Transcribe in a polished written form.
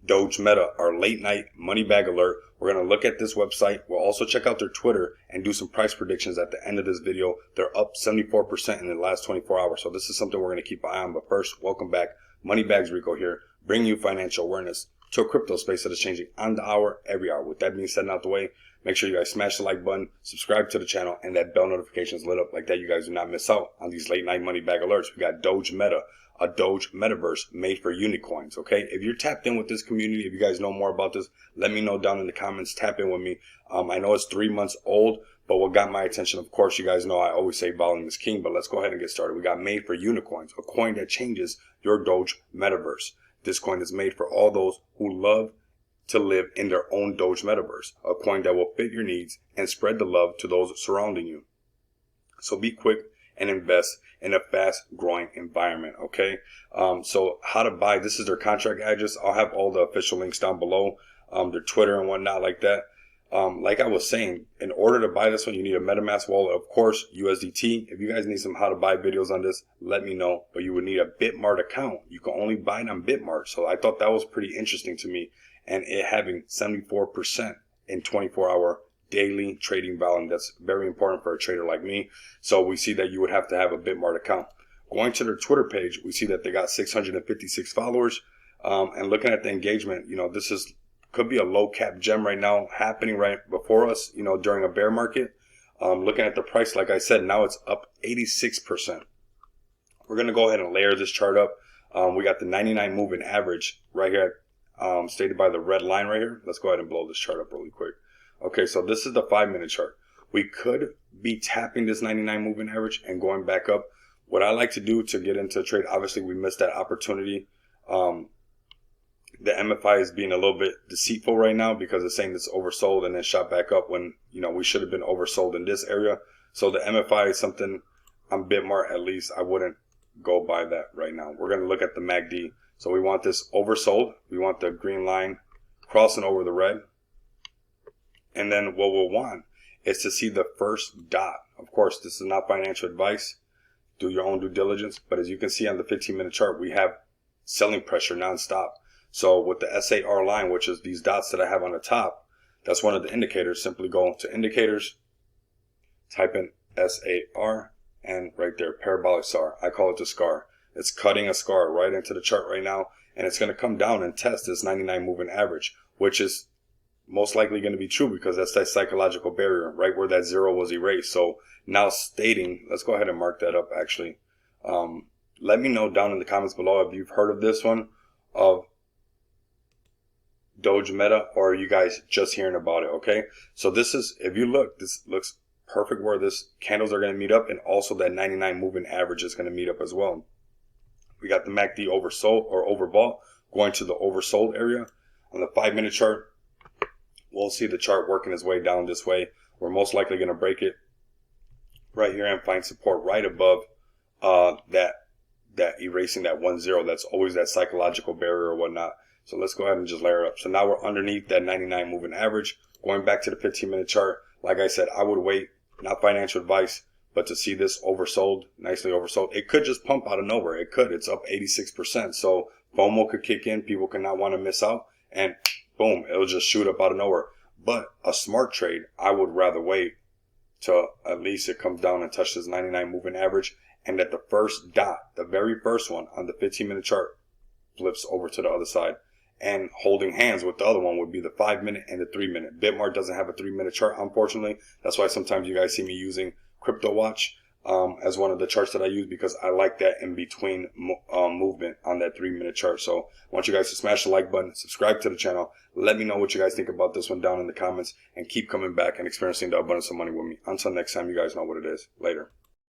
dogemeta, our late night money bag alert. We're going to look at this website. We'll also check out their Twitter and do some price predictions at the end of this video. They're up 74% in the last 24 hours. So this is something we're going to keep an eye on. But first, welcome back. Moneybags Rico here, bringing you financial awareness to a crypto space that is changing on the hour, every hour. With that being said and out the way, make sure you guys smash the like button, subscribe to the channel, and that bell notification is lit up like that. You guys do not miss out on these late night money bag alerts. We got dogemeta, a Doge metaverse made for unicorns. Okay, if you're tapped in with this community, if you guys know more about this, let me know down in the comments. Tap in with me. I know it's 3 months old, but what got my attention, of course, you guys know I always say volume is king, but let's go ahead and get started. We got made for unicorns, a coin that changes your Doge metaverse. This coin is made for all those who love to live in their own Doge metaverse, a coin that will fit your needs and spread the love to those surrounding you. So be quick and invest in a fast growing environment. Okay. So how to buy, this is their contract address. I'll have all the official links down below, their Twitter and whatnot like that. Like I was saying, in order to buy this one, you need a MetaMask wallet, of course, USDT. If you guys need some how to buy videos on this, let me know. But you would need a Bitmart account. You can only buy it on Bitmart. So I thought that was pretty interesting to me. And it having 74% in 24-hour daily trading volume. That's very important for a trader like me. So we see that you would have to have a Bitmart account. Going to their Twitter page, we see that they got 656 followers. And looking at the engagement, you know, this is could be a low cap gem right now happening right before us, you know, during a bear market. Looking at the price, like I said, now it's up 86%. We're going to go ahead and layer this chart up. We got the 99 moving average right here, stated by the red line right here. Let's go ahead and blow this chart up really quick. Okay, so this is the 5-minute chart. We could be tapping this 99 moving average and going back up. What I like to do to get into a trade, obviously we missed that opportunity. The MFI is being a little bit deceitful right now because it's saying it's oversold and then shot back up when, you know, we should have been oversold in this area. So the MFI is something on Bitmart, at least I wouldn't go by that right now. We're going to look at the MACD. So we want this oversold. We want the green line crossing over the red. And then what we'll want is to see the first dot. Of course, this is not financial advice. Do your own due diligence. But as you can see on the 15-minute chart, we have selling pressure nonstop. So with the SAR line, which is these dots that I have on the top, that's one of the indicators. Simply go to indicators, type in SAR, and right there, parabolic SAR. I call it the scar. It's cutting a scar right into the chart right now, and it's going to come down and test this 99 moving average, which is most likely going to be true because that's that psychological barrier right where that zero was erased. So now stating, let's go ahead and mark that up actually. Let me know down in the comments below if you've heard of this one, of dogemeta, or are you guys just hearing about it? Okay, so this is, if you look, this looks perfect where this candles are going to meet up, and also that 99 moving average is going to meet up as well. We got the MACD oversold or overbought going to the oversold area. On the 5-minute chart, we'll see the chart working its way down this way. We're most likely going to break it right here and find support right above that erasing that 1-0. That's always that psychological barrier or whatnot. So let's go ahead and just layer up. So now we're underneath that 99 moving average. Going back to the 15-minute chart, like I said, I would wait, not financial advice, but to see this oversold, nicely oversold. It could just pump out of nowhere. It could. It's up 86%. So FOMO could kick in. People could not want to miss out. And boom, it'll just shoot up out of nowhere. But a smart trade, I would rather wait till at least it comes down and touches this 99 moving average. And that the first dot, the very first one on the 15-minute chart, flips over to the other side. And holding hands with the other one would be the 5-minute and the 3-minute. Bitmart doesn't have a 3-minute chart, unfortunately. That's why sometimes you guys see me using Crypto Watch as one of the charts that I use, because I like that in between movement on that 3-minute chart. So I want you guys to smash the like button, subscribe to the channel. Let me know what you guys think about this one down in the comments, and keep coming back and experiencing the abundance of money with me. Until next time, you guys know what it is. Later.